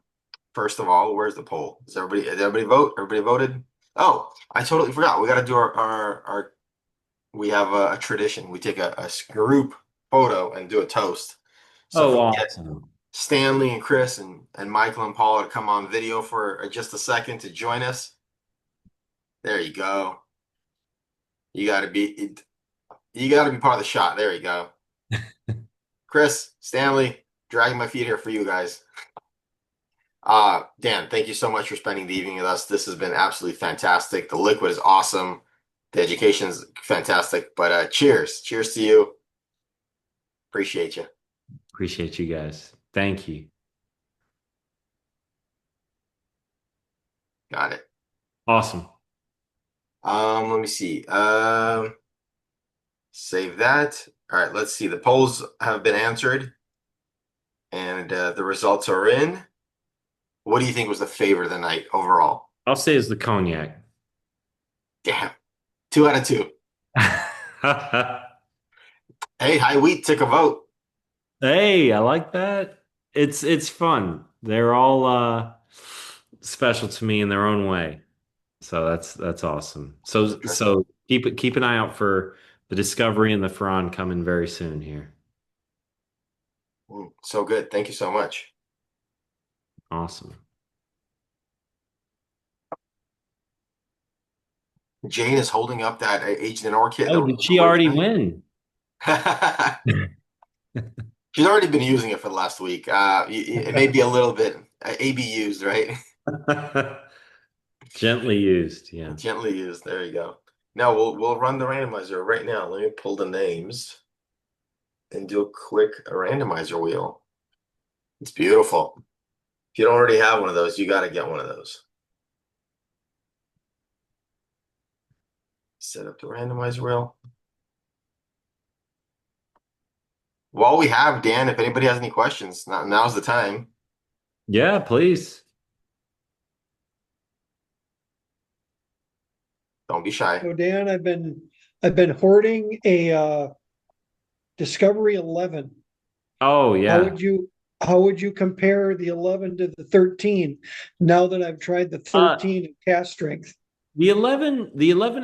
First of all, where's the poll? Did everybody vote? Everybody voted? Oh, I totally forgot. We got to do our we have a tradition. We take a group photo and do a toast. So if Oh, we get awesome. Stanley and Chris and Michael and Paula to come on video for just a second to join us. There you go. You got to be you got to be part of the shot. There you go. Chris, Stanley, dragging my feet here for you guys. Dan, thank you so much for spending the evening with us. This has been absolutely fantastic. The liquid is awesome. The education is fantastic. But cheers. Cheers to you. Appreciate you. Appreciate you guys. Thank you. Got it. Awesome. Let me see. Save that. All right, let's see. The polls have been answered and the results are in. What do you think was the favorite of the night overall? I'll say it's the cognac. Damn. 2 out of 2. Hey, High Wheat took a vote. Hey, I like that. It's fun. They're all special to me in their own way. So that's awesome. So keep an eye out for the Discovery and the Ferran coming very soon here. So good. Thank you so much. Awesome. Jane is holding up that Aged in Orchid. Oh, did she already win? She's already been using it for the last week. It may be a little bit ABUs, right? Gently used, yeah. Gently used. There you go. Now we'll run the randomizer right now. Let me pull the names and do a quick randomizer wheel. It's beautiful. If you don't already have one of those, you got to get one of those. Set up the randomizer wheel. While we have Dan, if anybody has any questions, now's the time. Yeah, please. Don't be shy. So Dan, I've been hoarding a Discovery 11. Oh, yeah. How would you compare the 11 to the 13 now that I've tried the 13 and cast strength? The 11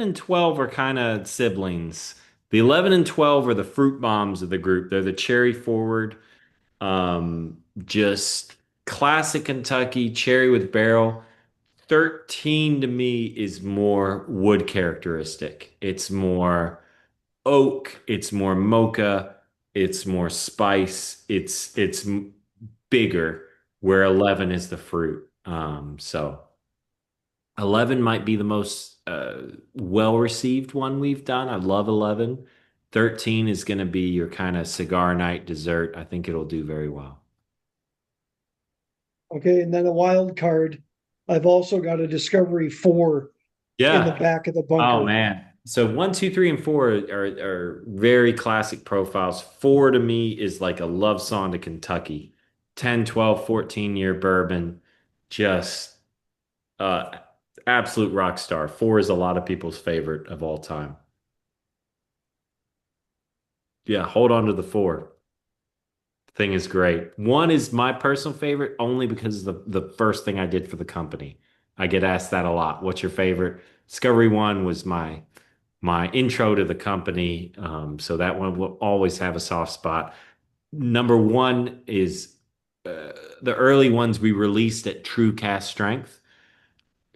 and 12 are kind of siblings. The 11 and 12 are the fruit bombs of the group. They're the cherry forward, just classic Kentucky cherry with barrel. 13 to me is more wood characteristic. It's more oak, it's more mocha, it's more spice, it's bigger, where 11 is the fruit. So 11 might be the most well received one we've done. I love 11. 13 is going to be your kind of cigar night dessert. I think it'll do very well. Okay, and then a wild card. I've also got a Discovery 4 in the Yeah. back of the Oh bunker. man. So 1, 2, 3, and 4 are very classic profiles. 4 to me is like a love song to Kentucky. 10, 12, 14-year bourbon. Just uh absolute rock star. 4 is a lot of people's favorite of all time. Yeah, hold on to the 4. Thing is great. 1 is my personal favorite only because the first thing I did for the company. I get asked that a lot. What's your favorite? Discovery 1 was my intro to the company. So that one will always have a soft spot. Number 1 is the early ones we released at true cast strength.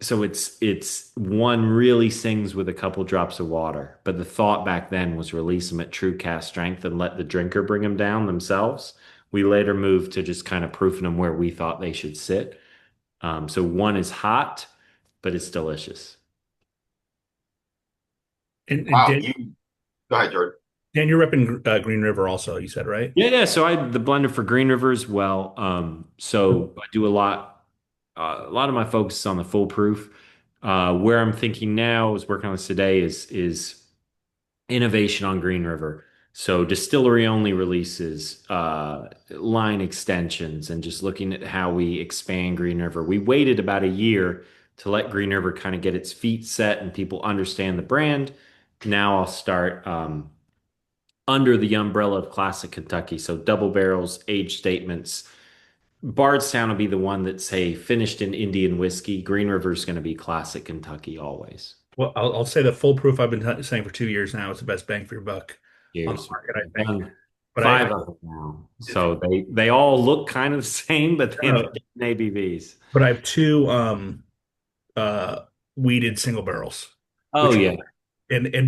So it's one really sings with a couple drops of water. But the thought back then was release them at true cast strength and let the drinker bring them down themselves. We later moved to just kind of proofing them where we thought they should sit. So 1 is hot, but it's delicious. And Wow, Dan, you go ahead, Jordan. Dan, you're repping Green River also, you said, right? Yeah. So I the blender for Green River as well. So I do a lot. A lot of my focus is on the foolproof. Where I'm thinking now is working on this today is innovation on Green River. So distillery only releases, line extensions, and just looking at how we expand Green River. We waited about a year to let Green River kind of get its feet set and people understand the brand. Now I'll start under the umbrella of Classic Kentucky. So double barrels, age statements. Bardstown will be the one that's, say, finished in Indian whiskey. Green River is going to be Classic Kentucky always. Well, I'll say the foolproof I've been saying for 2 years now is the best bang for your buck on the Years. market, I think. Done But 5 of them now. So they all look kind of the same, but they have different ABVs. but I have two uh weeded single barrels, Oh which yeah.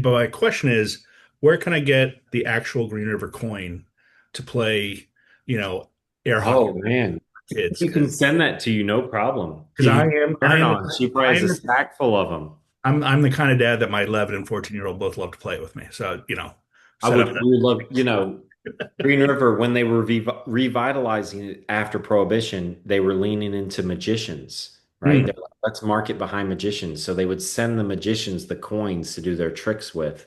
But my question is, where can I get the actual Green River coin to play, you know, air hockey Oh man, with kids? we can send that to you, no problem. Because Give I you am I turn am on. She probably I has a am stack full of them. I'm the kind of dad that my 11 and 14-year-old both love to play with me. So, I set up would, we would love, Green River, when they were revitalizing it after Prohibition, they were leaning into magicians, right? that. They're like, let's market behind magicians. So they would send the magicians the coins to do their tricks with.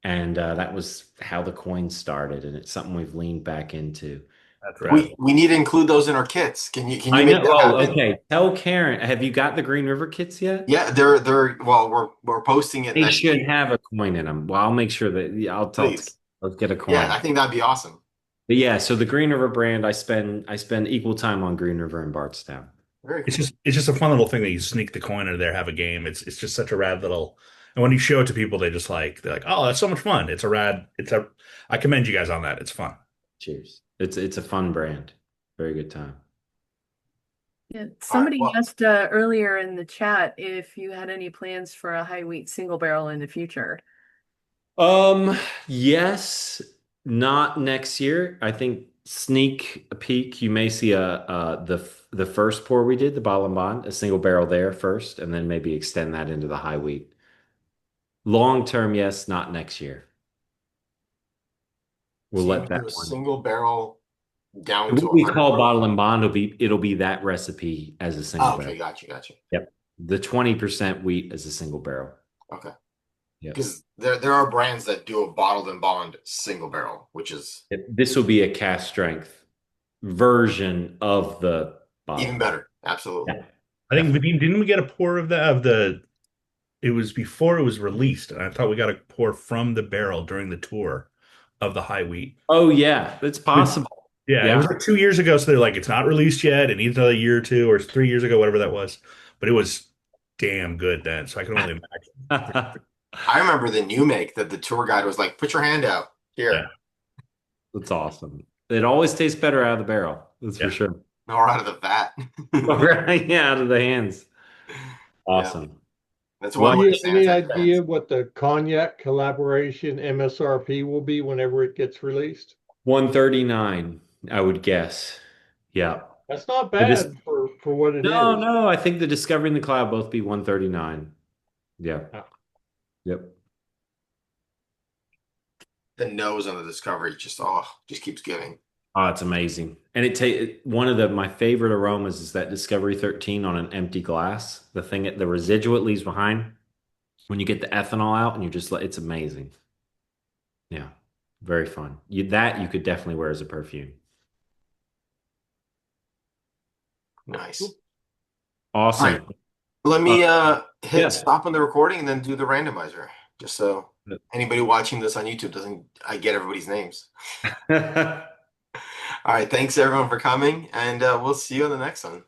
And that was how the coins started. And it's something we've leaned back into. That's But right. We need to include those in our kits. Can you I make know. that Oh, happen? okay. Tell Karen, have you got the Green River kits yet? Yeah, they're well, we're posting it They next should week. have a coin in them. Well, I'll make sure that yeah, I'll tell. Please. Let's get a Yeah, coin. I think that'd be awesome. But yeah, so the Green River brand, I spend equal time on Green River and Bardstown. Very It's cool. just a fun little thing that you sneak the coin into there, have a game. It's just such a rad little. And when you show it to people, they're like, oh, that's so much fun. I commend you guys on that. It's fun. Cheers. It's a fun brand. Very good time. Yeah, All right. somebody Well, asked earlier in the chat if you had any plans for a high wheat single barrel in the future. Yes, not next year. I think sneak a peek. You may see the first pour we did, the bottle and bond, a single barrel there first, and then maybe extend that into the high wheat. Long term, yes, not next year. We'll so you let would do that a one. single barrel down to What we 100 call proof? bottle and bond it'll be that recipe as a single Oh, barrel. okay, gotcha. Yep. The 20% wheat as a single barrel. Okay. Yep. Because there are brands that do a bottled and bond single barrel, which is This will be a cast strength version of the even bottle. better. Absolutely. Yeah. I think didn't we get a pour of the it was before it was released, and I thought we got a pour from the barrel during the tour of the high wheat. Oh yeah, it's possible. Yeah, it Yeah. was like 2 years ago, so they're like, it's not released yet. It needs another year or two, or 3 years ago, whatever that was. But it was damn good then. So I can only imagine. I remember the new make that the tour guide was like, put your hand out Yeah, here, That's awesome. It always tastes better out of the barrel. That's for yeah. sure. or out of the vat. Right, yeah, out of the hands. Yeah, Awesome. that's Do one Well, way you to have any sanitize idea fans. what the cognac collaboration MSRP will be whenever it gets released? 139, I would guess. Yeah. That's not But this bad for what it No, is. no, I think the Discovery and the Cloud both be 139. Yeah. Ah. Yep. The nose on the Discovery just keeps giving. Oh, it's amazing. And one of my favorite aromas is that Discovery 13 on an empty glass. The residual it leaves behind when you get the ethanol out and it's amazing. Yeah. Very fun. You could definitely wear as a perfume. Nice. All Awesome. right, let me hit Yeah. stop on the recording and then do the randomizer, just so anybody watching this on YouTube doesn't I get everybody's names. All right, thanks everyone for coming, and we'll see you on the next one.